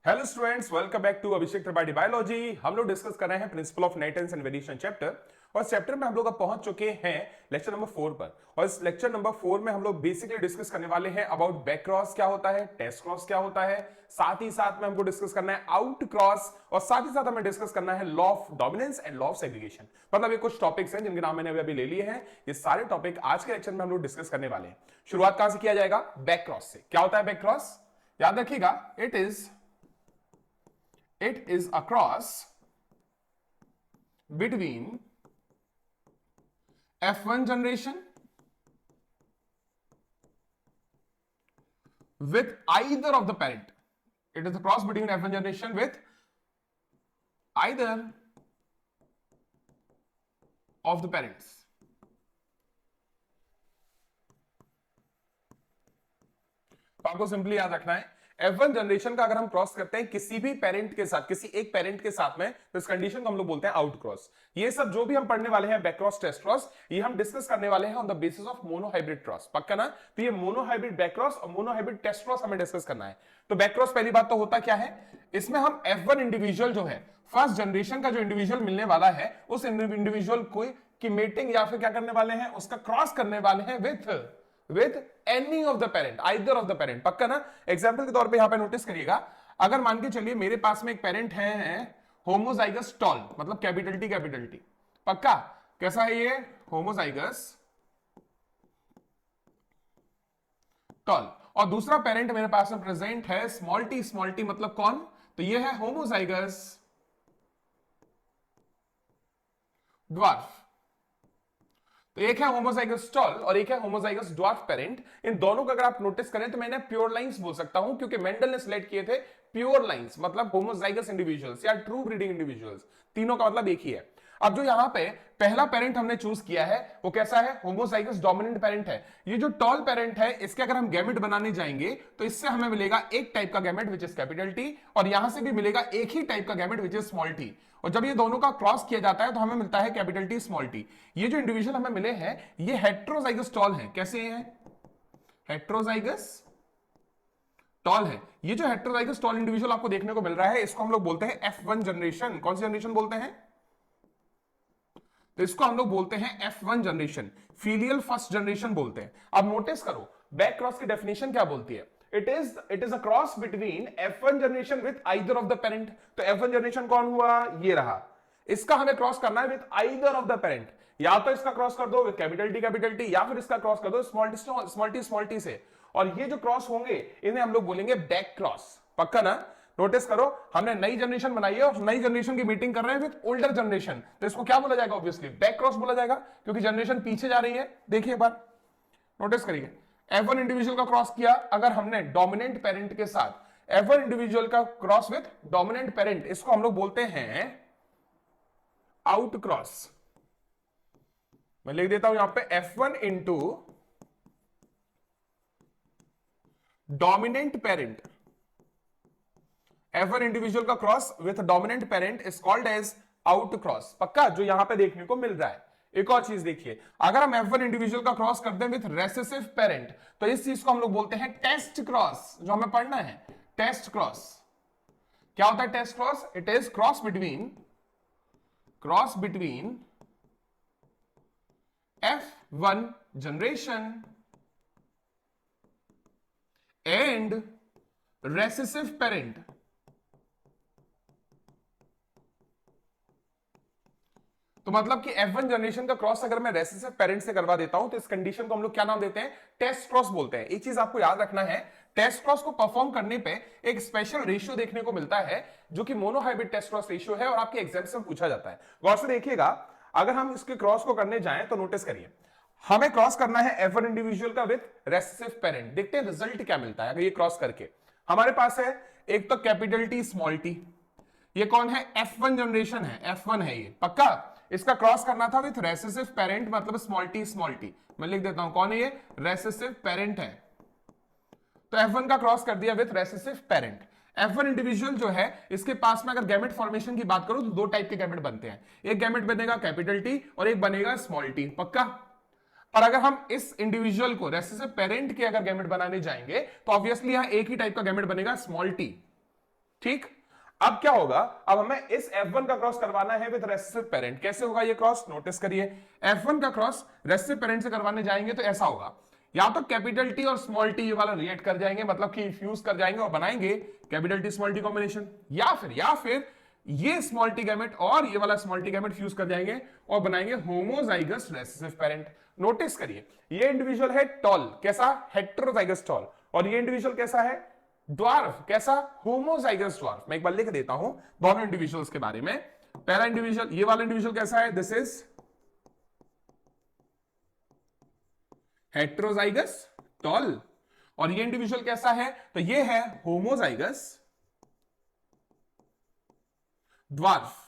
Hello students, welcome back to Abhishek Tripathi biology. हम लोग discuss कर रहे हैं principle of inheritance and variation chapter, और इस चैप्टर में हम लोग अब पहुंच चुके हैं लेक्चर नंबर 4 पर। और इस लेक्चर नंबर 4 में हम लोग बेसिकली डिस्कस करने वाले हैं अबाउट बैक क्रॉस क्या होता है, टेस्ट क्रॉस क्या होता है, साथ ही साथ में हमको डिस्कस करना है आउट क्रॉस, और साथ ही साथ हमें डिस्कस करना है law of dominance and law of segregation. मतलब ये कुछ टॉपिक्स हैं जिनके नाम मैंने अभी ले लिए हैं। ये सारे टॉपिक आज के लेक्चर में हम लोग डिस्कस करने वाले हैं। शुरुआत कहां से किया जाएगा? बैक क्रॉस से। क्या होता है बैक क्रॉस? याद रखिएगा, it is a cross between F1 generation with either of the parent. It is a cross between F1 generation with either of the parents. तो आपको सिंपली याद रखना है, F1 जनरेशन का अगर हम क्रॉस करते हैं किसी भी पेरेंट के साथ, किसी एक पेरेंट के साथ में, तो इस कंडीशन को हम लोग बोलते हैं आउट क्रॉस। ये सब जो भी हम पढ़ने वाले हैं, बैक क्रॉस, टेस्ट क्रॉस, ये हम डिस्कस करने वाले हैं on the basis of monohybrid cross. पक्का ना? तो ये मोनोहाइब्रिड बैक क्रॉस और मोनोहाइब्रिड टेस्ट क्रॉस हमें डिस्कस करना है। तो बैक क्रॉस पहली बात तो होता क्या है, इसमें हम F1 इंडिविजुअल जो है, फर्स्ट जनरेशन का जो इंडिविजुअल मिलने वाला है, उस इंडिविजुअल को की मेटिंग या फिर क्या करने वाले हैं, उसका क्रॉस करने वाले हैं with any of the parent, either of the parent। पक्का ना? एग्जांपल के तौर पे यहां पे नोटिस करिएगा, अगर मान के चलिए मेरे पास में एक पेरेंट है होमोजाइगस टॉल, मतलब कैपिटल टी। पक्का? कैसा है ये? Homozygous tall. और दूसरा पेरेंट मेरे पास में प्रेजेंट है स्मॉल टी मतलब कौन? तो ये है होमोजाइगस ड्वार्फ। तो एक है होमोजाइगस टॉल और एक है होमोजाइगस ड्वार्फ पेरेंट। इन दोनों को अगर आप नोटिस करें तो मैंने प्योर लाइंस बोल सकता हूं, क्योंकि मेंडल ने सिलेक्ट किए थे प्योर लाइंस, मतलब होमोजाइगस इंडिविजुअल्स या ट्रू ब्रीडिंग इंडिविजुअल्स। तीनों का मतलब एक ही है। अब जो यहां पे पहला पेरेंट हमने चूज किया है वो कैसा है? होमोजाइगस डोमिनेंट पेरेंट है। ये जो टॉल पेरेंट है, इसके अगर हम गैमेट बनाने जाएंगे तो इससे हमें मिलेगा एक टाइप का gamete which is capital T, और यहां से भी मिलेगा एक ही टाइप का gamete which is small T. और जब ये दोनों का क्रॉस किया जाता है तो हमें मिलता है कैपिटल टी स्मॉल टी। ये जो इंडिविजुअल हमें मिले हैं ये हेट्रोजाइगस टॉल है। कैसे हैं? हेट्रोजाइगस टॉल है। ये जो हेट्रोजाइगस टॉल इंडिविजुअल आपको देखने को मिल रहा है, इसको हम लोग बोलते हैं F1 जनरेशन। कौन सी जनरेशन बोलते हैं? तो इसको हम लोग बोलते हैं F1 generation, filial first generation बोलते हैं। अब नोटिस करो, बैक क्रॉस की डेफिनेशन क्या बोलती है? It is a cross between F1 generation with either of the parent. तो F1 जनरेशन कौन हुआ? ये रहा। इसका हमें क्रॉस करना है with either of the parent. या तो इसका क्रॉस कर दो विद कैपिटल टी, या फिर इसका क्रॉस कर दो स्मॉल टी से। और ये जो क्रॉस होंगे इन्हें हम लोग बोलेंगे बैक क्रॉस। पक्का ना? नोटिस करो, हमने नई जनरेशन बनाई है और नई जनरेशन की मीटिंग कर रहे हैं विद ओल्डर जनरेशन, तो इसको क्या बोला जाएगा? ऑब्वियसली बैक क्रॉस बोला जाएगा, क्योंकि जनरेशन पीछे जा रही है। देखिए एक बार नोटिस करिए, F1 इंडिविजुअल का क्रॉस किया अगर हमने डोमिनेंट पेरेंट के साथ, F1 इंडिविजुअल का क्रॉस विद डोमिनेंट पेरेंट, इसको हम लोग बोलते हैं आउट क्रॉस। मैं लिख देता हूं यहां पे F1 into dominant parent, F1 individual का cross with dominant parent is called as out cross. पक्का? जो यहां पे देखने को मिल रहा है। एक और चीज देखिए, अगर हम F1 इंडिविजुअल का क्रॉस करते हैं विथ रेसेसिव पेरेंट, तो इस चीज को हम लोग बोलते हैं टेस्ट क्रॉस। जो हमें पढ़ना है टेस्ट क्रॉस। क्या होता है test cross? It is cross between F1 generation and recessive parent. तो मतलब कि F1 जनरेशन का क्रॉस अगर मैं रेसेसिव पेरेंट से करवा देता हूं तो इस कंडीशन को हम लोग क्या नाम देते हैं? टेस्ट क्रॉस बोलते हैं। एक चीज आपको याद रखना है, टेस्ट क्रॉस को परफॉर्म करने पे एक स्पेशल रेशियो देखने को मिलता है जो कि मोनोहाइब्रिड टेस्ट क्रॉस रेशियो है, और आपके एग्जाम में पूछा जाता है। गौर से देखिएगा, अगर हम इसके क्रॉस को करने जाएं तो नोटिस करिए, हमें क्रॉस करना है F1 इंडिविजुअल का विद रेसेसिव पेरेंट। देखते हैं रिजल्ट क्या मिलता है अगर ये क्रॉस करके। हमारे पास है एक तो कैपिटल टी स्मॉल टी, ये कौन है? F1 जनरेशन है, F1 है ये। पक्का? इसका क्रॉस करना था विथ रेसेसिव पेरेंट, मतलब स्मॉल टी। मैं लिख देता हूं कौन है ये? रेसेसिव पेरेंट है। तो F1 का क्रॉस कर दिया with recessive parent. F1 individual जो है, इसके पास में अगर गैमेट फॉर्मेशन की बात करूं तो दो टाइप के गैमेट बनते हैं। एक गैमेट बनेगा कैपिटल टी और एक बनेगा स्मॉल टी। पक्का? और अगर हम इस इंडिविजुअल को रेसेसिव पेरेंट के अगर गैमेट बनाने जाएंगे तो ऑब्वियसली यहां एक ही टाइप का गैमेट बनेगा, स्मॉल टी। ठीक, अब क्या होगा, अब हमें इस F1 का क्रॉस करवाना है विद रेसेसिव पेरेंट। कैसे होगा ये क्रॉस, नोटिस करिए, F1 का क्रॉस रेसेसिव पेरेंट से करवाने जाएंगे तो ऐसा होगा, या तो कैपिटल टी और स्मॉल टी वाला रिएक्ट कर जाएंगे, मतलब कि फ्यूज कर जाएंगे और बनाएंगे capital T small T combination, या फिर ये स्मॉल टी गैमेट और ये वाला स्मॉल टी गैमेट फ्यूज कर जाएंगे और बनाएंगे होमोजाइगस रेसेसिव पेरेंट। नोटिस करिए, ये इंडिविजुअल है टॉल, कैसा, हेटेरोजाइगस टॉल, और ये इंडिविजुअल कैसा है, ड्वार्फ, कैसा, होमोजाइगस ड्वार्फ। मैं एक बार लिख देता हूं दोनों इंडिविजुअल्स के बारे में। पहला इंडिविजुअल, ये वाला इंडिविजुअल कैसा है, दिस इज हेटेरोजाइगस टॉल, और ये इंडिविजुअल कैसा है, तो ये है होमोजाइगस ड्वार्फ।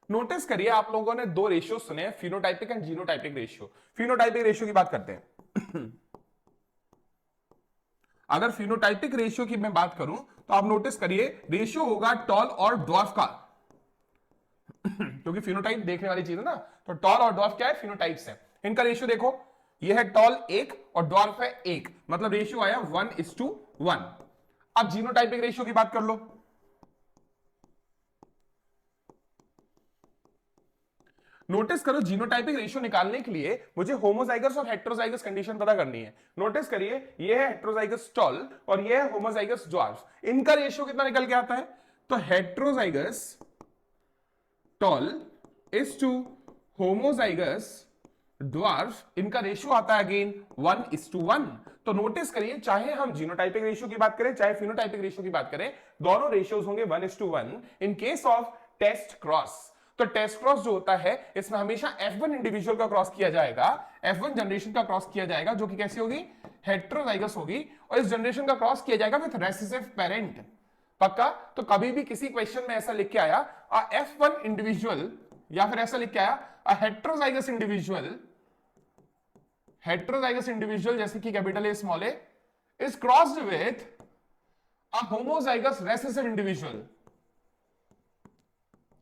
नोटिस करिए, आप लोगों ने दो रेशियो सुने, phenotypic and genotypic ratio. Phenotypic ratio की बात करते हैं। अगर फिनोटाइपिक रेशियो की मैं बात करूं तो आप नोटिस करिए, रेशियो होगा टॉल और ड्वार्फ का, क्योंकि फिनोटाइप देखने वाली चीज है ना, तो टॉल और ड्वार्फ क्या है, फिनोटाइप्स है। इनका रेशियो देखो, ये है टॉल 1 और ड्वार्फ है 1, मतलब रेशियो आया 1:1। अब जीनोटाइपिक रेशियो की बात कर लो, नोटिस करो, जीनोटाइपिक रेशियो निकालने के लिए मुझे होमोजाइगस और हेटेरोजाइगस कंडीशन पता करनी है। नोटिस करिए, ये है हेटेरोजाइगस टॉल और ये है होमोजाइगस ड्वार्फ। इनका रेशियो कितना निकल के आता है, तो heterozygous tall is to homozygous dwarf, इनका रेशियो आता है अगेन 1:1। तो नोटिस करिए, चाहे हम जीनोटाइपिक रेशियो की बात करें चाहे फिनोटाइपिक रेशियो की बात करें, दोनों रेशियोज होंगे 1:1 in case of test cross. तो टेस्ट क्रॉस जो होता है, इसमें हमेशा F1 इंडिविजुअल का क्रॉस किया जाएगा, F1 जनरेशन का क्रॉस किया जाएगा, जो कि कैसी होगी, हेटेरोजाइगस होगी, और इस जनरेशन का क्रॉस किया जाएगा विद रेसेसिव पेरेंट। पक्का, तो कभी भी किसी क्वेश्चन में ऐसा लिख के आया F1 इंडिविजुअल, या फिर ऐसा लिख के आया हेटेरोजाइगस इंडिविजुअल, जैसे कि capital A small A is crossed with a homozygous recessive individual,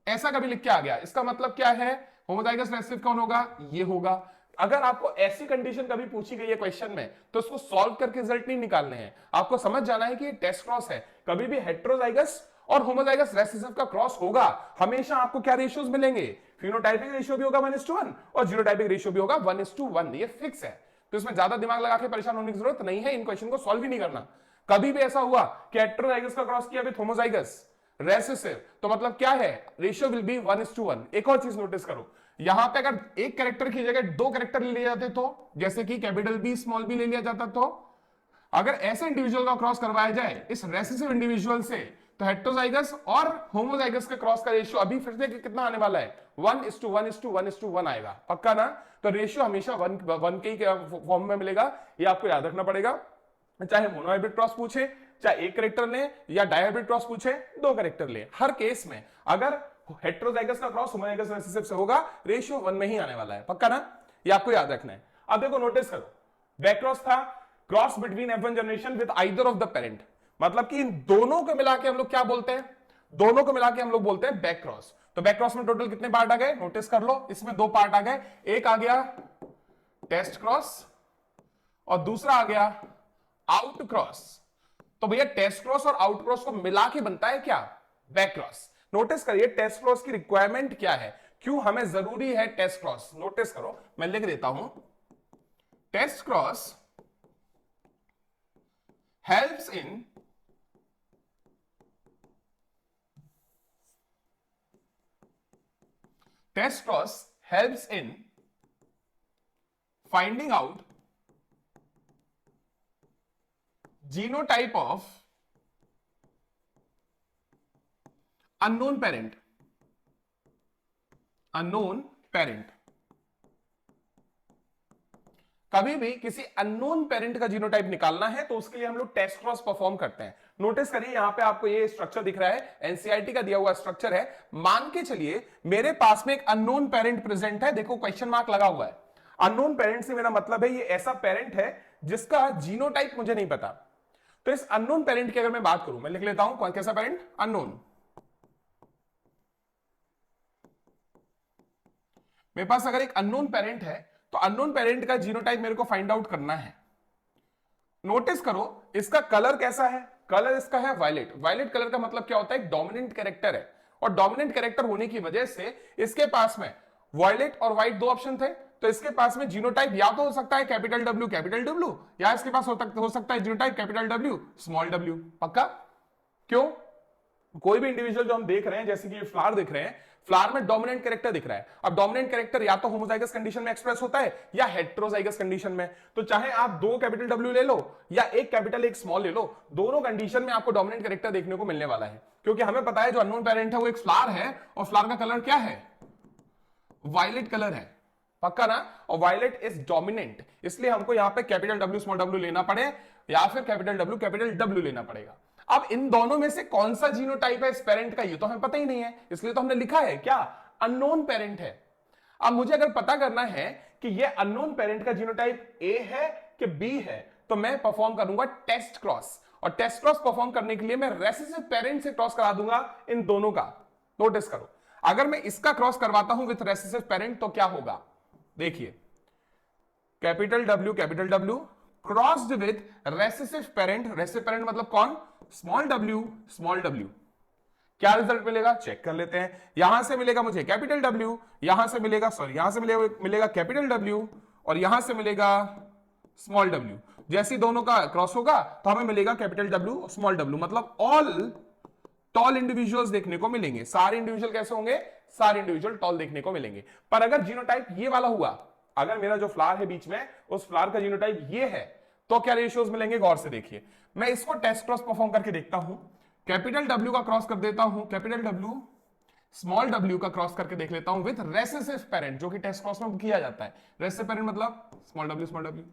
ऐसा कभी लिख के आ गया, इसका मतलब क्या है, होमोजाइगस रेसेसिव कौन होगा, ये होगा। अगर आपको ऐसी कंडीशन कभी पूछी गई है क्वेश्चन में, तो उसको सॉल्व करके रिजल्ट नहीं निकालने हैं, आपको समझ जाना है कि ये टेस्ट क्रॉस है। कभी भी हेटेरोजाइगस और होमोजाइगस रेसेसिव का क्रॉस होगा, हमेशा आपको क्या रेशियोज मिलेंगे, फिनोटाइपिक रेशियो भी होगा 1:1 और जीनोटाइपिक रेशियो भी होगा 1:1, ये फिक्स है। तो इसमें ज्यादा दिमाग लगा के परेशान होने की जरूरत नहीं है, इन क्वेश्चन को सॉल्व ही नहीं करना। कभी भी ऐसा हुआ कि हेटेरोजाइगस का क्रॉस किया विद होमोजाइगस रेसेसिव, तो मतलब क्या है, रेशियो विल बी 1:1। एक और चीज नोटिस करो, यहां पे अगर एक कैरेक्टर की जगह दो कैरेक्टर ले लिए जाते, तो जैसे कि कैपिटल बी स्मॉल बी ले लिया जाता, तो अगर ऐसे इंडिविजुअल का क्रॉस करवाया जाए इस रेसेसिव इंडिविजुअल से, तो हेटेरोजाइगस और होमोजाइगस के क्रॉस का रेशियो अभी फिर से कितना आने वाला है, 1:1:1:1 आएगा। पक्का ना, तो रेशियो हमेशा 1 के फॉर्म में मिलेगा, ये आपको याद रखना पड़ेगा। चाहे मोनोहाइब्रिड क्रॉस पूछे, चाहे एक कैरेक्टर ले, या डायहाइब्रिड क्रॉस पूछे, दो कैरेक्टर ले, हर केस में अगर हेटेरोजाइगस का क्रॉस होमोजाइगस रेसेसिव से होगा, रेशियो 1 में ही आने वाला है। पक्का ना, ये आपको याद रखना है। अब देखो, नोटिस करो, बैक क्रॉस था, cross between F1 generation with either of the parent, मतलब कि इन दोनों को मिला के हम लोग क्या बोलते हैं, दोनों को मिला के हम लोग बोलते हैं बैक क्रॉस। तो बैक क्रॉस में टोटल कितने पार्ट आ गए, नोटिस कर लो, इसमें दो पार्ट आ गए, एक आ गया टेस्ट क्रॉस और दूसरा आ गया आउट क्रॉस। तो भैया टेस्ट क्रॉस और आउट क्रॉस को मिला के बनता है क्या, बैक क्रॉस। नोटिस करिए, टेस्ट क्रॉस की रिक्वायरमेंट क्या है, क्यों हमें जरूरी है टेस्ट क्रॉस। नोटिस करो, मैं लिख देता हूं, test cross helps in test cross helps in finding out genotype of unknown parent कभी भी किसी अननोन पेरेंट का जीनोटाइप निकालना है तो उसके लिए हम लोग टेस्ट क्रॉस परफॉर्म करते हैं। नोटिस करिए, यहां पे आपको ये स्ट्रक्चर दिख रहा है, एनसीईआरटी का दिया हुआ स्ट्रक्चर है। मान के चलिए मेरे पास में एक अननोन पेरेंट प्रेजेंट है, देखो क्वेश्चन मार्क लगा हुआ है। अननोन पेरेंट से मेरा मतलब है ये ऐसा पेरेंट है जिसका जीनोटाइप मुझे नहीं पता। तो इस अननोन पेरेंट की अगर मैं बात करूं, मैं लिख लेता हूं, कौन कैसा पेरेंट, अननोन। मेरे पास अगर एक अननोन पेरेंट है तो अननोन पेरेंट का जीनोटाइप मेरे को फाइंड आउट करना है। नोटिस करो, इसका कलर कैसा है, कलर इसका है वायलेट। वायलेट कलर का मतलब क्या होता है, एक डोमिनेंट कैरेक्टर है, और डोमिनेंट कैरेक्टर होने की वजह से इसके पास में वायलेट और व्हाइट दो ऑप्शन थे, तो इसके पास में जीनोटाइप या तो हो सकता है कैपिटल डब्ल्यू, या इसके पास हो सकता है genotype capital W small W. पक्का? क्यों? कोई भी इंडिविजुअल जो हम देख रहे हैं, जैसे कि ये फ्लावर दिख रहे हैं, फ्लावर में डोमिनेंट कैरेक्टर दिख रहा है। अब डोमिनेंट कैरेक्टर या तो होमोजाइगस कंडीशन में एक्सप्रेस होता है या हेटेरोजाइगस कंडीशन में। तो चाहे आप दो कैपिटल डब्ल्यू ले लो या एक कैपिटल एक स्मॉल ले लो, दोनों कंडीशन में आपको डोमिनेंट कैरेक्टर देखने को मिलने वाला है, क्योंकि हमें पता है जो अननोन पेरेंट है वो एक फ्लावर है, और फ्लावर का कलर क्या है, वायलेट कलर है। पक्का ना? और वायलेट इज डोमिनेंट, इसलिए हमको यहां पे कैपिटल डब्ल्यू स्मॉल डब्ल्यू लेना पड़े या फिर कैपिटल डब्ल्यू लेना पड़ेगा। अब इन दोनों में से कौन सा जीनोटाइप है इस पेरेंट का, ये तो हमें पता ही नहीं है, इसलिए तो हमने लिखा है क्या, अननोन पेरेंट है। अब मुझे अगर पता करना है कि ये अननोन पेरेंट का जीनोटाइप ए है कि बी है, तो मैं परफॉर्म करूंगा टेस्ट क्रॉस, और टेस्ट क्रॉस परफॉर्म करने के लिए मैं रेसेसिव पेरेंट से क्रॉस करा दूंगा इन दोनों का। नोटिस करो, अगर मैं इसका क्रॉस करवाता हूं विथ रेसेसिव पेरेंट तो क्या होगा, देखिए, capital W crossed with recessive parent, recessive parent मतलब कौन, स्मॉल डब्ल्यू, क्या रिजल्ट मिलेगा, चेक कर लेते हैं। यहां से मिलेगा मुझे कैपिटल डब्ल्यू, यहां से मिलेगा मिलेगा कैपिटल डब्ल्यू, और यहां से मिलेगा स्मॉल डब्ल्यू। जैसे दोनों का क्रॉस होगा तो हमें मिलेगा कैपिटल डब्ल्यू स्मॉल डब्ल्यू, मतलब ऑल टॉल इंडिविजुअल्स देखने को मिलेंगे। सारे इंडिविजुअल कैसे होंगे, सारे इंडिविजुअल टॉल देखने को मिलेंगे। पर अगर जीनोटाइप ये वाला हुआ, अगर मेरा जो फ्लावर है बीच में, उस फ्लावर का जीनोटाइप ये है, तो क्या रेशियोज मिलेंगे, गौर से देखिए। मैं इसको टेस्ट क्रॉस परफॉर्म करके देखता हूं, कैपिटल डब्ल्यू का क्रॉस कर देता हूं, कैपिटल डब्ल्यू स्मॉल डब्ल्यू का क्रॉस करके देख लेता हूं विथ रेसेसिव पेरेंट, जो कि टेस्ट क्रॉस में किया जाता है। रेसेसिव पेरेंट मतलब स्मॉल डब्ल्यू।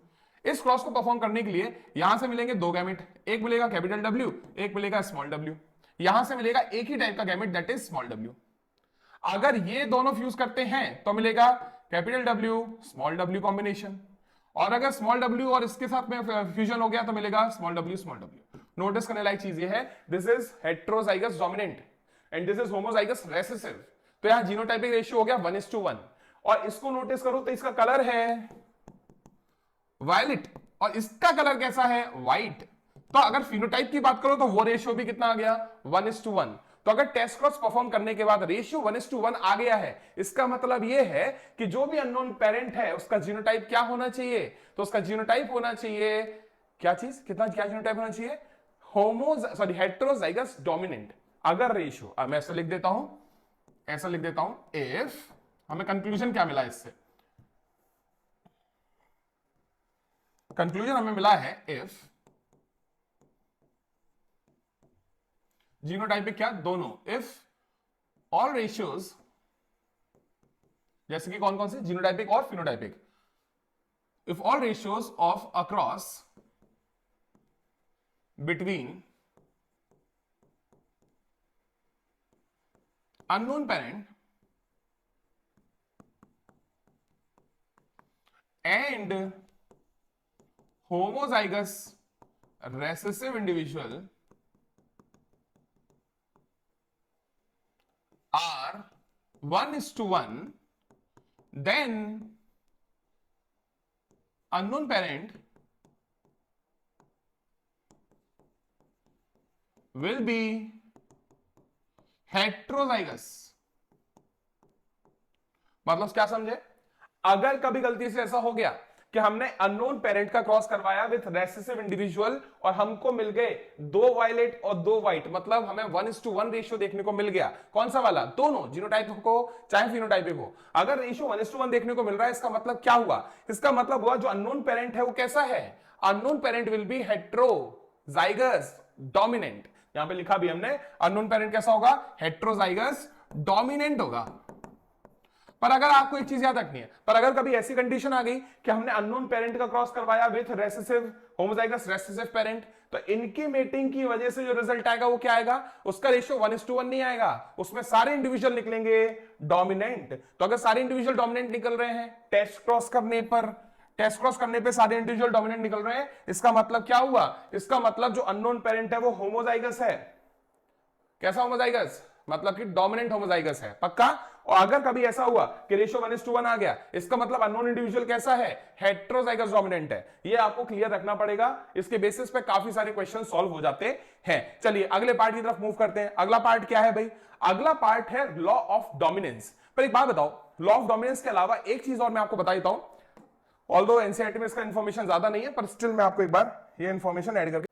इस क्रॉस को परफॉर्म करने के लिए यहां से मिलेंगे दो गैमेट, एक मिलेगा कैपिटल डब्ल्यू, एक मिलेगा स्मॉल डब्ल्यू। यहां से मिलेगा एक ही टाइप का gamete, that is small W. अगर ये दोनों फ्यूज करते हैं तो मिलेगा capital W small W combination, और अगर स्मॉल डब्ल्यू और इसके साथ में फ्यूजन हो गया तो मिलेगा स्मॉल डब्ल्यू। नोटिस करने लायक चीज ये है, this is heterozygous dominant and this is homozygous recessive. तो यहां जीनोटाइपिक रेशियो हो गया 1:1, और इसको नोटिस करो तो इसका कलर है वायलेट और इसका कलर कैसा है, व्हाइट। तो अगर फिनोटाइप की बात करो तो वो रेशियो भी कितना आ गया, 1:1। तो अगर टेस्ट क्रॉस परफॉर्म करने के बाद रेशियो 1:1 आ गया है, इसका मतलब यह है कि जो भी अननोन पेरेंट है उसका जीनोटाइप क्या होना चाहिए, तो उसका जीनोटाइप होना चाहिए क्या चीज, क्या जीनोटाइप होना चाहिए, हेटेरोजाइगस डोमिनेंट। अगर रेशियो, मैं ऐसा लिख देता हूं, इफ, हमें कंक्लूजन क्या मिला इससे, कंक्लूजन हमें मिला है इफ जीनोटाइपिक क्या, दोनों, इफ ऑल रेशियोज, जैसे कि कौन कौन से, जीनोटाइपिक और phenotypic, if all ratios of across between unknown parent and homozygous recessive individual are 1:1, then unknown parent will be heterozygous. मतलब क्या समझे, अगर कभी गलती से ऐसा हो गया कि हमने अननोन पेरेंट का क्रॉस करवाया विथ रेसेसिव इंडिविजुअल और हमको मिल गए दो वायलेट और दो व्हाइट, मतलब हमें 1:1 रेशियो देखने को मिल गया, कौन सा वाला, दोनों, जीनोटाइप को चाहे फिनोटाइपिक हो। अगर रेशियो 1:1 देखने को मिल रहा है, इसका मतलब क्या हुआ, इसका मतलब हुआ जो अननोन पेरेंट है वो कैसा है, unknown parent will be heterozygous dominant. यहां पे लिखा भी हमने, अननोन पेरेंट कैसा होगा, हेट्रोजाइगस डोमिनेंट होगा। पर अगर आपको एक चीज याद रखनी है, पर अगर कभी ऐसी कंडीशन आ गई कि हमने अननोन पेरेंट का क्रॉस करवाया with recessive homozygous recessive parent, तो इनकी मेटिंग की वजह से जो रिजल्ट आएगा वो क्या आएगा, उसका रेशियो 1:1 नहीं आएगा, उसमें सारे इंडिविजुअल निकलेंगे डोमिनेंट। तो अगर सारे इंडिविजुअल डोमिनेंट निकल रहे हैं टेस्ट क्रॉस करने पे सारे इंडिविजुअल डोमिनेंट निकल रहे हैं, इसका मतलब क्या हुआ, इसका मतलब जो अननोन पेरेंट है वो होमोजाइगस है। कैसा होमोजाइगस, मतलब कि डोमिनेंट होमोजाइगस है, पक्का। और अगर कभी ऐसा हुआ कि रेशियो 1:1 आ गया, इसका मतलब अननोन इंडिविजुअल कैसा है, हेट्रोजाइगस डोमिनेंट है। ये आपको क्लियर रखना पड़ेगा, इसके बेसिस पे काफी सारे क्वेश्चन सॉल्व हो जाते हैं। चलिए अगले पार्ट की तरफ मूव करते हैं। अगला पार्ट क्या है भाई, अगला पार्ट है लॉ ऑफ डोमिनेंस। पर एक बात बताओ, लॉ ऑफ डोमिनेंस के अलावा एक चीज और मैं आपको बता देता हूं, ऑल्दो एनसीईआरटी में इसका इंफॉर्मेशन ज्यादा नहीं है, पर स्टिल मैं आपको एक बार ये इंफॉर्मेशन ऐड करके।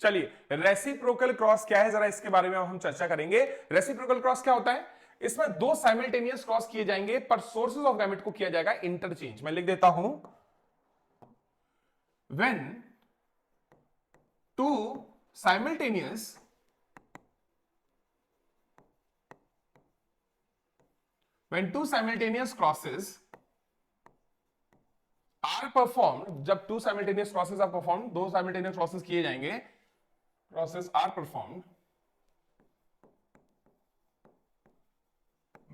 चलिए रेसिप्रोकल क्रॉस क्या है, जरा इसके बारे में हम चर्चा करेंगे। रेसिप्रोकल क्रॉस क्या होता है, इसमें दो साइमल्टेनियस क्रॉस किए जाएंगे, पर सोर्सेज ऑफ गैमेट को किया जाएगा इंटरचेंज। मैं लिख देता हूं, when two simultaneous crosses are performed, जब two simultaneous crosses are perform, दो साइमल्टेनियस क्रॉसेस किए जाएंगे, crosses are performed,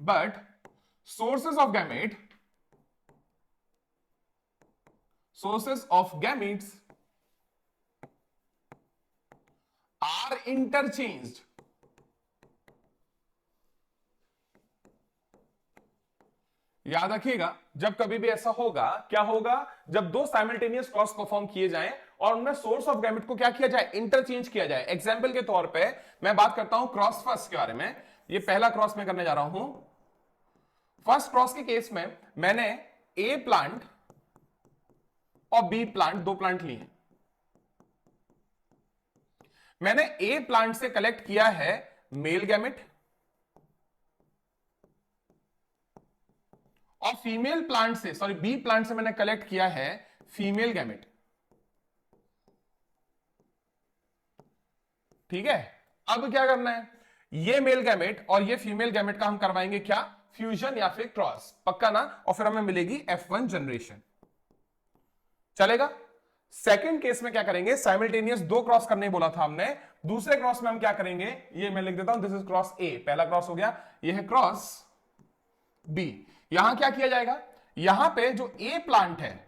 but sources of gametes are interchanged। याद रखिएगा, जब कभी भी ऐसा होगा, क्या होगा, जब दो साइमल्टेनियस क्रॉस परफॉर्म किए जाएं और उनमें सोर्स ऑफ गैमेट को क्या किया जाए, इंटरचेंज किया जाए। एग्जांपल के तौर पे मैं बात करता हूं क्रॉस फर्स्ट के बारे में। ये पहला क्रॉस मैं करने जा रहा हूं। फर्स्ट क्रॉस के केस में मैंने ए प्लांट और बी प्लांट, दो प्लांट लिए। मैंने ए प्लांट से कलेक्ट किया है मेल गैमेट और फीमेल प्लांट से, सॉरी बी प्लांट से मैंने कलेक्ट किया है फीमेल गैमेट। ठीक है, अब क्या करना है, ये मेल गैमेट और ये फीमेल गैमेट का हम करवाएंगे क्या, फ्यूजन या फिर क्रॉस, पक्का ना। और फिर हमें मिलेगी F1 जनरेशन, चलेगा। सेकंड केस में क्या करेंगे, साइमल्टेनियस दो क्रॉस करने बोला था हमने, दूसरे क्रॉस में हम क्या करेंगे, ये मैं लिख देता हूं, दिस इज क्रॉस ए, पहला क्रॉस हो गया, ये है क्रॉस बी। यहां क्या किया जाएगा, यहां पे जो ए प्लांट है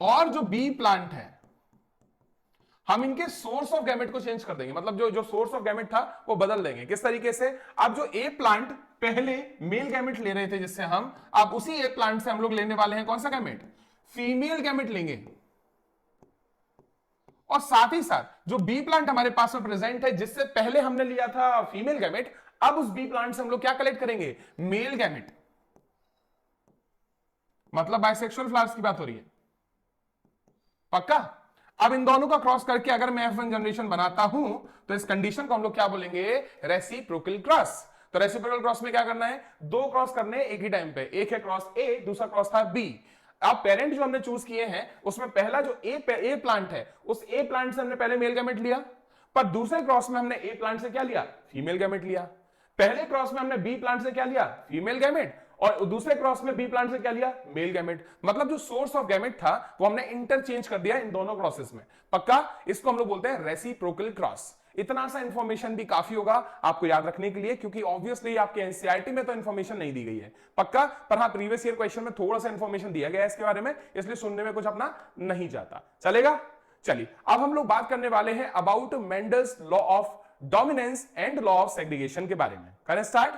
और जो बी प्लांट है, हम इनके सोर्स ऑफ गैमेट को चेंज कर देंगे, मतलब जो सोर्स ऑफ गैमेट था वो बदल देंगे। किस तरीके से, अब जो ए प्लांट पहले मेल गैमेट ले रहे थे जिससे हम, अब उसी ए प्लांट से हम लोग लेने वाले हैं कौन सा गैमेट, फीमेल गैमेट लेंगे। और साथ ही साथ जो बी प्लांट हमारे पास में प्रेजेंट है, जिससे पहले हमने लिया था फीमेल गैमेट, अब उस बी प्लांट से हम लोग क्या कलेक्ट करेंगे, मेल गैमेट। मतलब बाइसेक्सुअल फ्लावर्स की बात हो रही है, पक्का। अब इन दोनों का क्रॉस करके अगर मैं F1 जनरेशन बनाता हूं, तो इस कंडीशन को हम लोग क्या बोलेंगे, रेसिप्रोकल क्रॉस। तो रेसिप्रोकल क्रॉस में क्या करना है, दो क्रॉस करने एक ही टाइम पे, एक है क्रॉस ए, दूसरा क्रॉस था बी। अब पेरेंट जो हमने चूज किए हैं उसमें पहला जो ए प्लांट है, उस ए प्लांट से हमने पहले मेल गैमेट लिया, पर दूसरे क्रॉस में हमने ए प्लांट से क्या लिया, फीमेल गैमेट लिया। पहले क्रॉस में हमने बी प्लांट से क्या लिया, फीमेल गैमेट, और दूसरे क्रॉस में बी प्लांट से क्या लिया, मेल गैमेट। मतलब जो सोर्स ऑफ गैमेट था वो हमने इंटरचेंज कर दिया इन दोनों क्रॉसेस में, पक्का। इसको हम लोग बोलते हैं रेसिप्रोकल क्रॉस। इतना सा इंफॉर्मेशन भी काफी होगा आपको याद रखने के लिए, क्योंकि ऑब्वियसली आपके एनसीईआरटी में तो इंफॉर्मेशन नहीं दी गई है, पक्का। पर हाँ, प्रीवियस ईयर क्वेश्चन में थोड़ा सा इंफॉर्मेशन दिया गया है इसके बारे में, इसलिए सुनने में कुछ अपना नहीं जाता, चलेगा। चलिए अब हम लोग बात करने वाले हैं about Mendel's law of dominance and law of segregation के बारे में। करें स्टार्ट।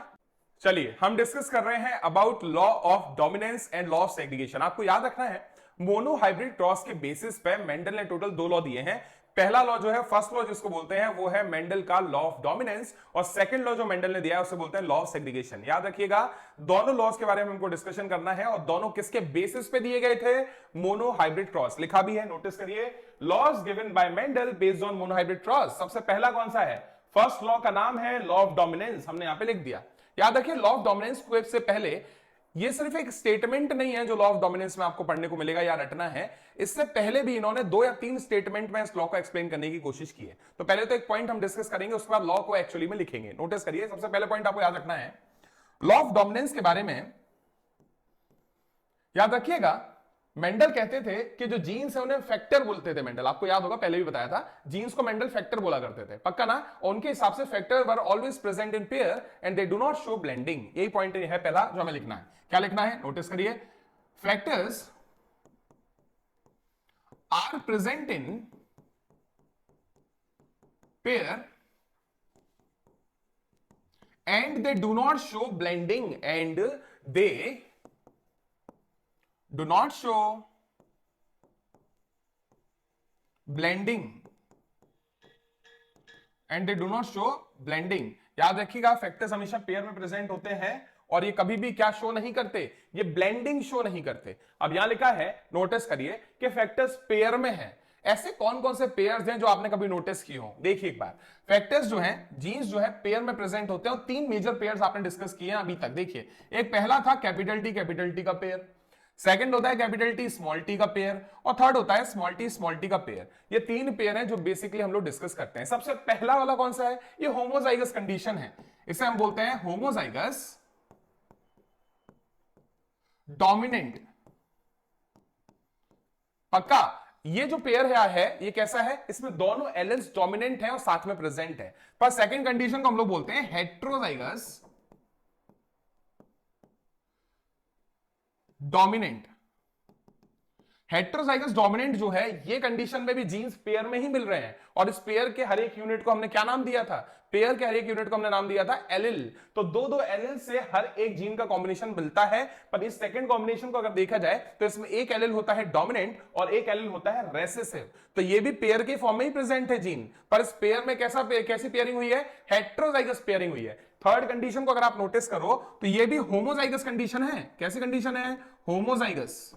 चलिए हम डिस्कस कर रहे हैं about law of dominance and law of segregation. आपको याद रखना है, मोनो हाइब्रिड क्रॉस के बेसिस पे मेंडल ने टोटल दो लॉ दिए हैं। पहला लॉ जो है, फर्स्ट लॉ जिसको बोलते हैं, वो है मेंडल का लॉ ऑफ डोमिनेंस, और सेकंड लॉ जो मेंडल ने दिया है उसे बोलते हैं लॉ ऑफ सेग्रीगेशन। याद रखिएगा, दोनों लॉज के बारे में हमको डिस्कशन करना है, और दोनों किसके बेसिस पे दिए गए थे, मोनो हाइब्रिड क्रॉस। लिखा भी है, नोटिस करिए, laws given by Mendel based on monohybrid cross. सबसे पहला कौन सा है, फर्स्ट लॉ का नाम है लॉ ऑफ डोमिनेंस, हमने यहां पे लिख दिया। याद रखिए, लॉ ऑफ डोमिनेंस से पहले ये सिर्फ एक स्टेटमेंट नहीं है जो लॉ ऑफ डोमिनेंस में आपको पढ़ने को मिलेगा या रटना है, इससे पहले भी इन्होंने 2 या 3 स्टेटमेंट में इस लॉ को एक्सप्लेन करने की कोशिश की है। तो पहले तो एक पॉइंट हम डिस्कस करेंगे, उसके बाद लॉ को एक्चुअली में लिखेंगे। नोटिस करिए, सबसे पहले पॉइंट आपको याद रखना है, लॉ ऑफ डोमिनेंस के बारे में याद रखिएगा, मेंडल कहते थे कि जो जीन्स है उन्हें फैक्टर बोलते थे। मेंडल, आपको याद होगा पहले भी बताया था, जीन्स को मेंडल फैक्टर बोला करते थे, पक्का ना। उनके हिसाब से factor were always present in pair and they do not show blending. यही पॉइंट है पहला जो हमें लिखना है। क्या लिखना है, नोटिस करिए, factors are present in pair and they do not show blending and they do not show blending and they do not show blending। याद रखिएगा फैक्टर्स हमेशा पेयर में प्रेजेंट होते हैं और ये कभी भी क्या शो नहीं करते, ये ब्लेंडिंग शो नहीं करते। अब यहां लिखा है, नोटिस करिए कि फैक्टर्स पेयर में है। ऐसे कौन कौन से पेयर्स हैं जो आपने कभी नोटिस किए हो, देखिए एक बार। फैक्टर्स जो हैं, जीन्स जो है पेयर में प्रेजेंट होते हैं और तीन मेजर पेयर्स आपने डिस्कस किए हैं अभी तक। देखिए, एक पहला था कैपिटल टी का पेयर, सेकंड होता है कैपिटल टी स्मॉल टी का पेयर, और थर्ड होता है स्मॉल टी का पेयर। ये तीन पेयर हैं जो बेसिकली हम लोग डिस्कस करते हैं। सबसे पहला वाला कौन सा है, ये होमोजाइगस कंडीशन है, इसे हम बोलते हैं होमोजाइगस डोमिनेंट। पक्का, ये जो पेयर है ये कैसा है, इसमें दोनों एलेल्स डोमिनेंट हैं और साथ में प्रेजेंट है। पर सेकंड कंडीशन को हम लोग बोलते हैं हेट्रोजाइगस डोमिनेंट। हेट्रोजाइगस डोमिनेंट जो है, ये कंडीशन में भी जीन्स पेयर में ही मिल रहे हैं और इस पेयर के हर एक यूनिट को हमने क्या नाम दिया था, पेयर के हर एक यूनिट को हमने नाम दिया था एलिल। तो दो दो एलिल से हर एक जीन का कॉम्बिनेशन मिलता है। पर इस सेकंड कॉम्बिनेशन को अगर देखा जाए तो इसमें एक एलिल होता है डोमिनेंट और एक एलिल होता है रेसेसिव। तो ये भी पेयर के फॉर्म में ही प्रेजेंट है जीन, पर इस पेयर में कैसी पेयरिंग हुई है, हेट्रोजाइगस पेयरिंग हुई है। थर्ड कंडीशन को अगर आप नोटिस करो तो ये भी होमोजाइगस कंडीशन है। कैसी कंडीशन है, होमोजाइगस,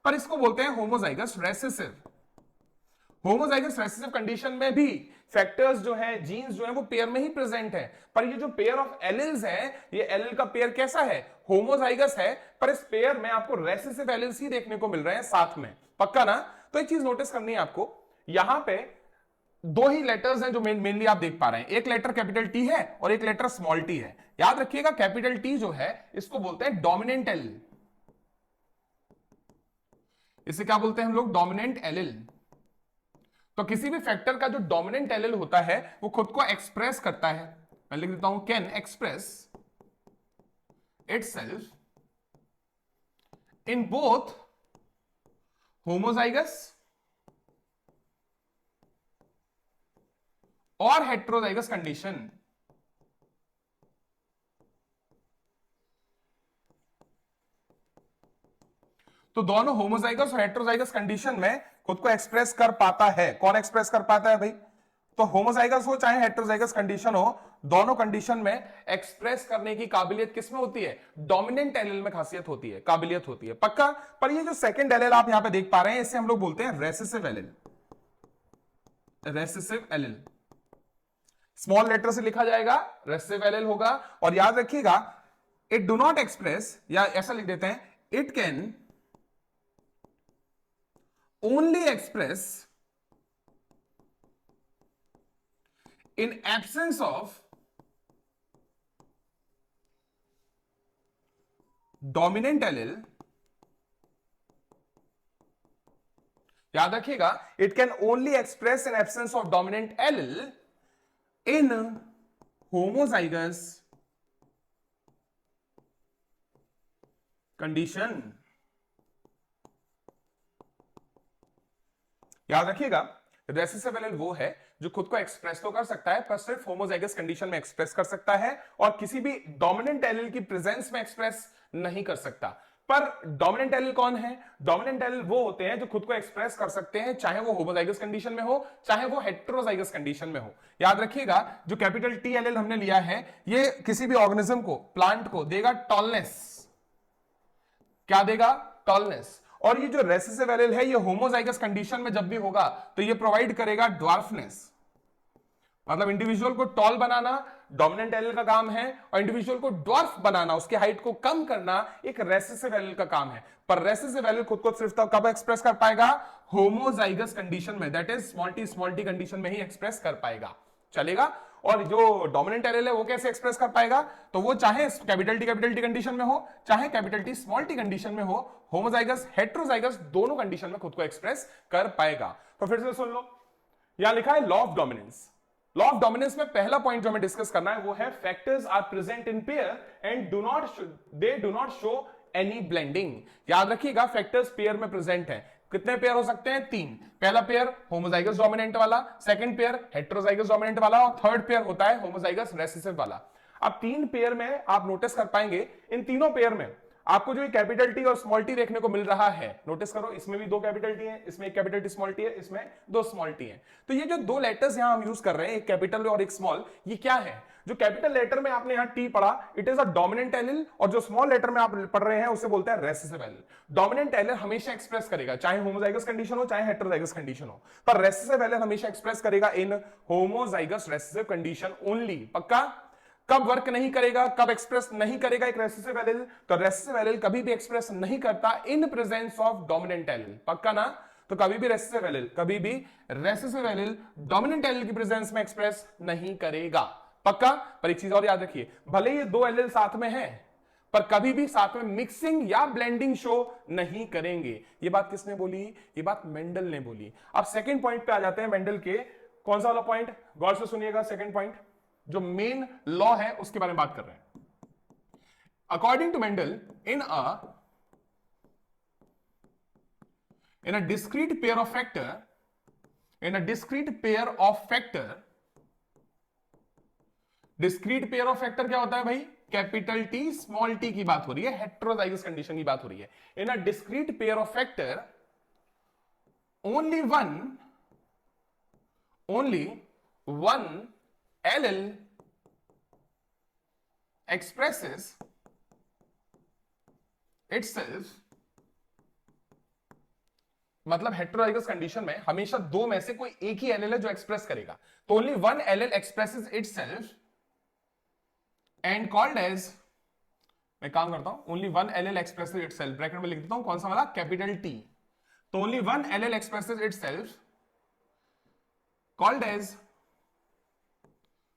पर इसको बोलते हैं homozygous recessive. Homozygous recessive condition में भी फैक्टर्स जो है, जीन्स जो है, वो पेयर में ही प्रेजेंट है। पर ये जो पेयर ऑफ एलिल्स है, ये एलिल का पेयर कैसा है, होमोजाइगस है, पर इस पेयर में आपको रेसेसिव एलिल्स ही देखने को मिल रहे हैं साथ में। पक्का ना। तो एक चीज नोटिस करनी है आपको, यहां पे दो ही लेटर्स हैं जो मेनली आप देख पा रहे हैं, एक लेटर कैपिटल टी है और एक लेटर स्मॉल टी है। याद रखिएगा कैपिटल टी जो है इसको बोलते हैं डोमिनेंट एलिल, इसे क्या बोलते हैं हम लोग, डोमिनेंट एलिल। तो किसी भी फैक्टर का जो डोमिनेंट एलिल होता है वो खुद को एक्सप्रेस करता है, मैं लिख देता हूं, can express itself in both homozygous और हेट्रोजाइगस कंडीशन। तो दोनों होमोजाइगस और हेट्रोजाइगस कंडीशन में खुद को एक्सप्रेस कर पाता है। कौन एक्सप्रेस कर पाता है भाई, तो होमोजाइगस हो चाहे हेट्रोजाइगस कंडीशन हो, दोनों कंडीशन में एक्सप्रेस करने की काबिलियत किसमें होती है, डोमिनेंट एलिल में खासियत होती है, काबिलियत होती है। पक्का। पर ये जो सेकंड एलिल आप यहां पे देख पा रहे हैं, इसे हम लोग बोलते हैं recessive allele. Recessive allele small letter से लिखा जाएगा, रेसेसिव एलिल होगा। और याद रखिएगा, इट डू नॉट एक्सप्रेस, या ऐसा लिख देते हैं, it can only express in absence of dominant allele। याद रखिएगा, it can only express in absence of dominant allele in homozygous condition। याद रखिएगा, रेसेसिव एलिल वो है जो खुद को एक्सप्रेस तो कर सकता है पर सिर्फ होमोजाइगस कंडीशन में एक्सप्रेस कर सकता है और किसी भी डोमिनेंट एलिल की प्रेजेंस में एक्सप्रेस नहीं कर सकता। पर डोमिनेंट एलिल कौन है, डोमिनेंट एलिल वो होते हैं जो खुद को एक्सप्रेस कर सकते हैं, चाहे वो होमोजाइगस कंडीशन में हो चाहे वो हेट्रोजाइगस कंडीशन में हो। याद रखिएगा, जो कैपिटल टी एलिल हमने लिया है, ये किसी भी ऑर्गेनिज्म को, प्लांट को देगा टॉलनेस। क्या देगा, टॉलनेस। और ये जो रेसेसिव एलिल है, ये होमोजाइगस कंडीशन में जब भी होगा तो ये प्रोवाइड करेगा ड्वार्फनेस। मतलब इंडिविजुअल को टॉल बनाना डोमिनेंट एलिल का काम है और इंडिविजुअल को ड्वार्फ बनाना, उसके हाइट को कम करना, एक रेसेसिव एलिल का काम है। पर रेसेसिव एलिल खुद को सिर्फ कब एक्सप्रेस कर पाएगा, होमोजाइगस कंडीशन में, that is small T condition में ही एक्सप्रेस कर पाएगा। चलेगा। और जो डोमिनेंट एलिल है वो कैसे एक्सप्रेस कर पाएगा, तो वो चाहे कैपिटल टी कंडीशन में हो, चाहे capital T small T condition में हो, होमोजाइगस हेट्रोजाइगस दोनों कंडीशन में खुद को एक्सप्रेस कर पाएगा। तो फिर से सुन लो, यहां लिखा है law of dominance. Law of dominance में पहला पॉइंट जो हमें डिस्कस करना है वो है factors are present in pair and they do not show any blending. याद रखिएगा फैक्टर्स पेयर में प्रेजेंट है। कितने पेयर हो सकते हैं? 3। पहला पेयर होमोजाइगस डोमिनेंट वाला, सेकंड पेयर हेट्रोजाइगस डोमिनेंट वाला और थर्ड पेयर होता है होमोजाइगस रिसेसिव वाला। अब 3 पेयर में आप नोटिस कर पाएंगे, इन तीनों पेयर में आपको जो कैपिटल टी और स्मॉल टी देखने को मिल रहा है, नोटिस करो इसमें भी 2 कैपिटल टी है, इसमें एक कैपिटल टी स्मॉल टी है, इसमें 2 स्मॉल टी है। तो ये जो 2 लेटर्स यहां हम यूज कर रहे हैं, एक कैपिटल और एक स्मॉल, ये क्या है? जो कैपिटल लेटर में आपने यहां टी पढ़ा, it is a dominant allele, और जो स्मॉल लेटर में आप पढ़ रहे हैं उसे बोलते हैं रेसेसिव एलिल। डोमिनेंट एलिल हमेशा एक्सप्रेस करेगा, चाहे होमोजाइगस कंडीशन हो चाहे हेटेरोजाइगस कंडीशन हो, पर रेसेसिव एलिल हमेशा एक्सप्रेस करेगा इन होमोजाइगस रेसेसिव कंडीशन ओनली। पक्का? कब वर्क नहीं करेगा, कब एक्सप्रेस नहीं करेगा एक रेसेसिव एलिल? तो रेसेसिव एलिल कभी भी एक्सप्रेस नहीं करता in presence of dominant allele. पक्का ना? तो कभी भी रेसेसिव एलिल डोमिनेंट एलिल की प्रेजेंस में एक्सप्रेस नहीं करेगा। पक्का? पर एक चीज और याद रखिए, भले ये 2 एलिल साथ में है पर कभी भी साथ में मिक्सिंग या ब्लेंडिंग शो नहीं करेंगे। ये बात किसने बोली? ये बात मेंडल ने बोली। अब सेकंड पॉइंट पे आ जाते हैं मेंडल के। कौन सा वाला पॉइंट? गौर से सुनिएगा, सेकंड पॉइंट जो मेन लॉ है उसके बारे में बात कर रहे हैं। According to Mendel, in a discrete pair of factor, discrete pair of factor क्या होता है भाई? कैपिटल टी स्मॉल टी की बात हो रही है, हेटेरोजाइगस कंडीशन की बात हो रही है। In a discrete pair of factor only one allele expresses itself, मतलब हेटेरोजाइगस कंडीशन में हमेशा 2 में से कोई एक ही एलिल है जो एक्सप्रेस करेगा। तो only one allele expresses itself and called as, मैं काम करता हूं, only one allele expresses itself, bracket में लिख देता हूं, कौन सा वाला? Capital T. तो only one allele expresses itself called as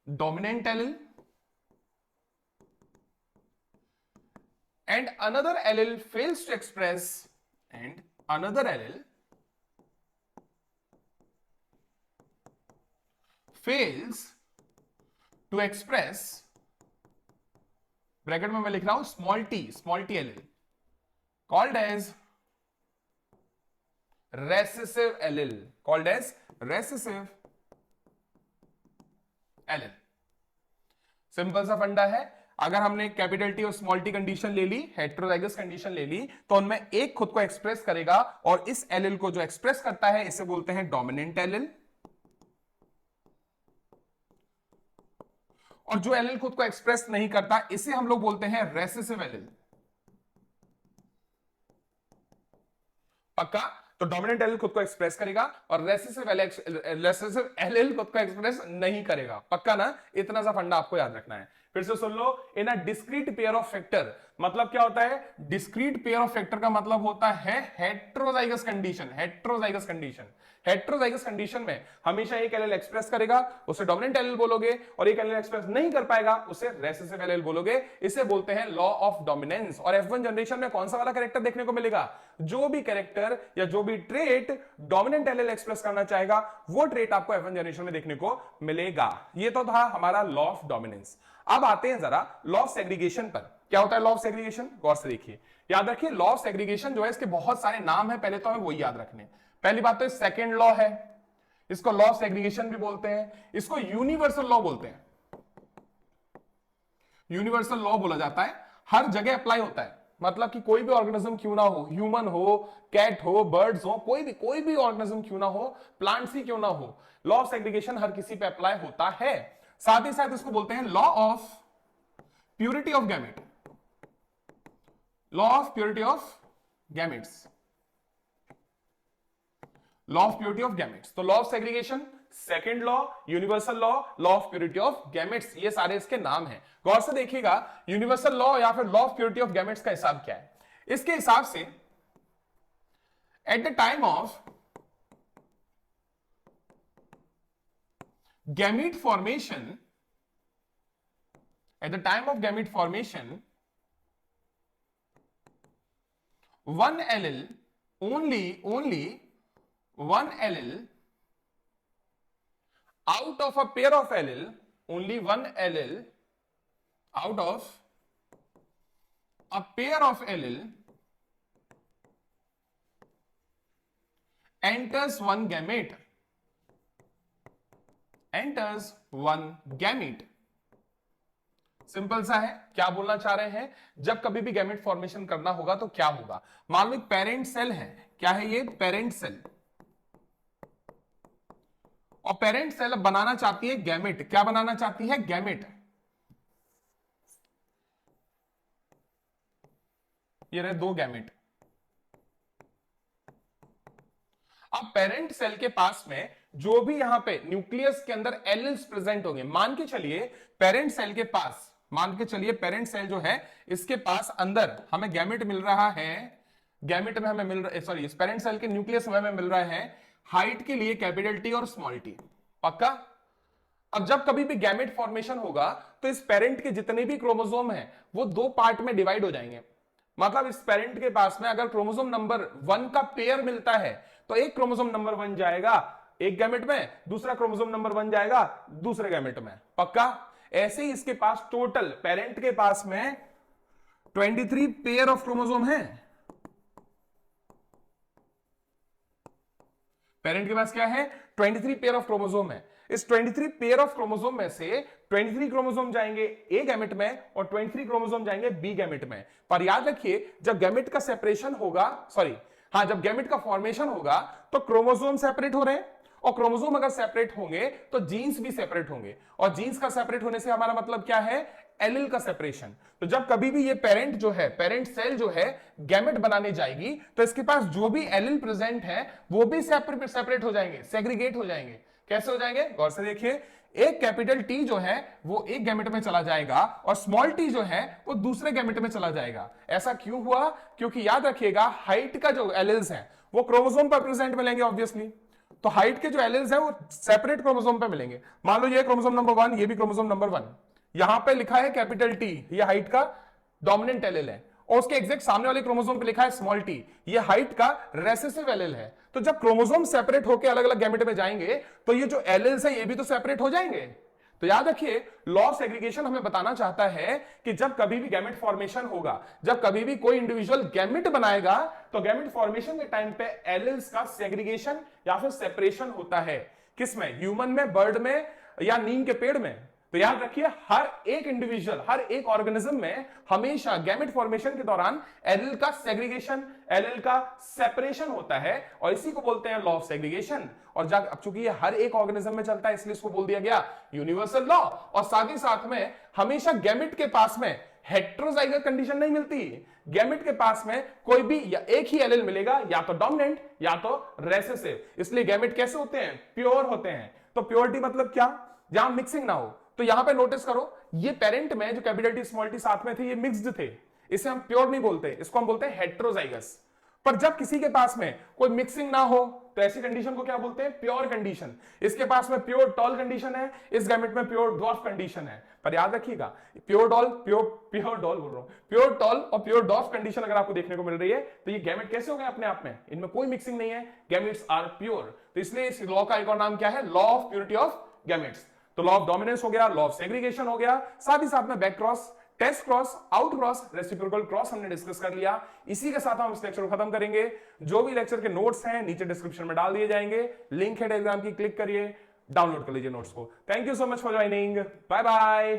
dominant allele and another allele fails to express bracket में मैं लिख रहा हूं small T allele called as recessive allele. Simple सा फंडा है, अगर हमने कैपिटल टी और स्मॉल टी कंडीशन ले ली, हेटेरोजाइगस कंडीशन ले ली, तो उनमें एक खुद को एक्सप्रेस करेगा और इस एलिल को जो एक्सप्रेस करता है इसे बोलते हैं डोमिनेंट एलिल, और जो एलिल खुद को एक्सप्रेस नहीं करता इसे हम लोग बोलते हैं रेसेसिव एलिल। पक्का? तो डोमिनेंट एलिल खुद को एक्सप्रेस करेगा और रेसेसिव एलिल खुद को एक्सप्रेस नहीं करेगा। पक्का ना? इतना सा फंडा आपको याद रखना है। फिर से सुन लो, in a discrete pair of factor, मतलब क्या होता है? डिस्क्रीट पेयर ऑफ फैक्टर का मतलब होता है हेटेरोजाइगस कंडीशन में हमेशा एक एलिल एक्सप्रेस करेगा, उसे डोमिनेंट एलिल बोलोगे, और एक एलिल एक्सप्रेस नहीं कर पाएगा, उसे रेसेसिव एलिल बोलोगे। इसे बोलते हैं लॉ ऑफ डोमिनेंस। और F1 जनरेशन में कौन सा वाला कैरेक्टर देखने को मिलेगा? जो भी कैरेक्टर या जो भी ट्रेट डोमिनेंट एलिल एक्सप्रेस करना चाहेगा वो ट्रेट आपको F1 जनरेशन में देखने को मिलेगा। ये तो था हमारा लॉ ऑफ डोमिनेंस। अब आते हैं जरा लॉ ऑफ सेग्रीगेशन पर। क्या होता है लॉ ऑफ सेग्रीगेशन? गौर से देखिए, याद रखिए लॉ ऑफ सेग्रीगेशन जो है इसके बहुत सारे नाम है, पहले तो हमें वही याद रखने। पहली बात तो सेकंड लॉ है, इसको लॉ ऑफ सेग्रीगेशन भी बोलते हैं, इसको यूनिवर्सल लॉ बोलते हैं। यूनिवर्सल लॉ बोला जाता है, हर जगह अप्लाई होता है, मतलब कि कोई भी ऑर्गेनिज्म क्यों ना हो, ह्यूमन हो, कैट हो, बर्ड्स हो, कोई भी ऑर्गेनिज्म क्यों ना हो, प्लांट्स ही क्यों ना हो, लॉ ऑफ सेग्रीगेशन हर किसी पे अप्लाई होता है। साथ ही साथ इसको बोलते हैं law of purity of gamete, law of purity of gametes, law of purity of gametes. तो law of segregation, second law, universal law, law of purity of gametes, ये सारे इसके नाम हैं। गौर से देखिएगा, यूनिवर्सल लॉ या फिर law of purity of gametes का हिसाब क्या है? इसके हिसाब से at the time of gamete formation, at the time of gamete formation, one allele, only one allele out of a pair of allele, only one allele out of a pair of allele enters one gamete, enters one gamete. Simple सा है, क्या बोलना चाह रहे हैं, जब कभी भी गैमेट फॉर्मेशन करना होगा तो क्या होगा। मान लो एक पेरेंट सेल है, क्या है ये, पेरेंट सेल, और पेरेंट सेल बनाना चाहती है गैमेट, क्या बनाना चाहती है, गैमेट। ये रहे दो गैमेट। अब पेरेंट सेल के पास में जो भी यहां पे न्यूक्लियस के अंदर एलिल्स प्रेजेंट होंगे, मान के चलिए पेरेंट सेल के पास, मान के चलिए पेरेंट सेल जो है इसके पास अंदर हमें गैमेट मिल रहा है, गैमेट में हमें मिल रहा है, सॉरी इस पेरेंट सेल के न्यूक्लियस में हमें मिल रहा है हाइट के लिए कैपिटल टी और स्मॉल टी, पक्का। अब जब कभी भी गैमेट फॉर्मेशन होगा तो इस पेरेंट के जितने भी क्रोमोसोम हैं वो दो पार्ट में डिवाइड हो जाएंगे। मतलब इस पेरेंट के पास में अगर क्रोमोसोम नंबर 1 का पेयर मिलता है तो एक क्रोमोसोम नंबर 1 जाएगा एक गैमेट में, दूसरा क्रोमोसोम नंबर 1 जाएगा दूसरे गैमेट में, पक्का। ऐसे ही इसके पास टोटल पेरेंट के पास में 23 पेयर ऑफ क्रोमोसोम है। पेरेंट के पास क्या है, 23 पेयर ऑफ क्रोमोसोम है। इस 23 पेयर ऑफ क्रोमोसोम में से 23 क्रोमोसोम जाएंगे ए गैमेट में और 23 क्रोमोसोम जाएंगे बी गैमेट में। पर याद रखिए जब गैमेट का सेपरेशन होगा, सॉरी हाँ, जब गैमेट का फॉर्मेशन होगा तो क्रोमोसोम सेपरेट हो रहे हैं, और क्रोमोसोम अगर सेपरेट होंगे तो जीन्स भी सेपरेट होंगे, और जीन्स का सेपरेट होने से हमारा मतलब क्या है, एलिल का सेपरेशन। तो जब कभी भी ये पेरेंट जो है, पेरेंट सेल जो है गैमेट बनाने जाएगी तो इसके पास जो भी एलिल प्रेजेंट है वो भी सेपरेट हो जाएंगे, सेग्रीगेट हो जाएंगे। कैसे हो जाएंगे, गौर से देखिए, एक कैपिटल टी जो है वो एक गैमेट में चला जाएगा और स्मॉल टी जो है वो दूसरे गैमेट में चला जाएगा। ऐसा क्यों हुआ, क्योंकि याद रखिएगा हाइट का जो एलिल्स हैं वो क्रोमोसोम पर प्रेजेंट मिलेंगे ऑब्वियसली, तो हाइट के जो एलिल्स हैं वो सेपरेट क्रोमोसोम पे मिलेंगे। मान लो ये क्रोमोसोम नंबर 1, ये भी क्रोमोसोम नंबर 1, यहां पे लिखा है कैपिटल टी, ये हाइट का डोमिनेंट एलिल है, और उसके एग्जैक्ट सामने वाले क्रोमोसोम पे लिखा है स्मॉल टी, ये हाइट का रेसेसिव एलिल है। तो जब क्रोमोसोम सेपरेट होकर अलग अलग गैमेट में जाएंगे तो ये जो एलिल्स है ये भी तो सेपरेट हो जाएंगे। तो याद रखिए लॉ ऑफ सेग्रीगेशन हमें बताना चाहता है कि जब कभी भी गैमेट फॉर्मेशन होगा, जब कभी भी कोई इंडिविजुअल गैमेट बनाएगा तो गैमेट फॉर्मेशन के टाइम पे एलिल्स का सेग्रीगेशन या फिर सेपरेशन होता है। किसमें, ह्यूमन में, बर्ड में या नीम के पेड़ में। तो याद रखिए हर एक इंडिविजुअल, हर एक ऑर्गेनिज्म में हमेशा गैमेट फॉर्मेशन के दौरान एलिल का सेग्रीगेशन, एलिल का सेपरेशन होता है, और इसी को बोलते हैं लॉ ऑफ सेग्रीगेशन। और अब चूंकि ये हर एक ऑर्गेनिज्म में चलता है इसलिए इसको बोल दिया गया यूनिवर्सल लॉ। और साथ ही साथ में हमेशा गैमेट के पास में हेट्रोजाइगस कंडीशन नहीं मिलती, गैमेट के पास में कोई भी या एक ही एलिल मिलेगा, या तो डोमिनेंट या तो रेसेसिव। इसलिए गैमेट कैसे होते हैं, प्योर होते हैं। तो प्योरिटी मतलब क्या, जहां मिक्सिंग ना हो। तो यहां पे नोटिस करो ये पेरेंट में जो कैपिटल टी स्मॉल टी साथ में थे ये मिक्स्ड थे, इसे हम प्योर नहीं बोलते, इसको हम बोलते हैं हेट्रोजाइगस। पर जब किसी के पास में कोई मिक्सिंग ना हो तो ऐसी कंडीशन को क्या बोलते हैं, प्योर कंडीशन। इसके पास में प्योर टॉल कंडीशन है, इस गैमेट में प्योर ड्वार्फ कंडीशन है। पर याद रखिएगा प्योर टॉल बोल रहा हूं, प्योर टॉल और प्योर ड्वार्फ कंडीशन अगर आपको देखने को मिल रही है तो ये गैमेट कैसे हो गए अपने आप में, इनमें कोई मिक्सिंग नहीं है, गैमेट्स आर प्योर। तो इसलिए इस लॉ का एक और नाम क्या है, law of purity of gametes. तो लॉ ऑफ डोमिनेंस हो गया, लॉ ऑफ सेग्रीगेशन हो गया, साथ ही साथ में back cross, test cross, out cross, reciprocal cross हमने डिस्कस कर लिया। इसी के साथ हम इस लेक्चर को खत्म करेंगे। जो भी लेक्चर के नोट्स हैं नीचे डिस्क्रिप्शन में डाल दिए जाएंगे, लिंक है टेलीग्राम की, क्लिक करिए, डाउनलोड कर लीजिए नोट्स को। Thank you so much for joining, bye bye.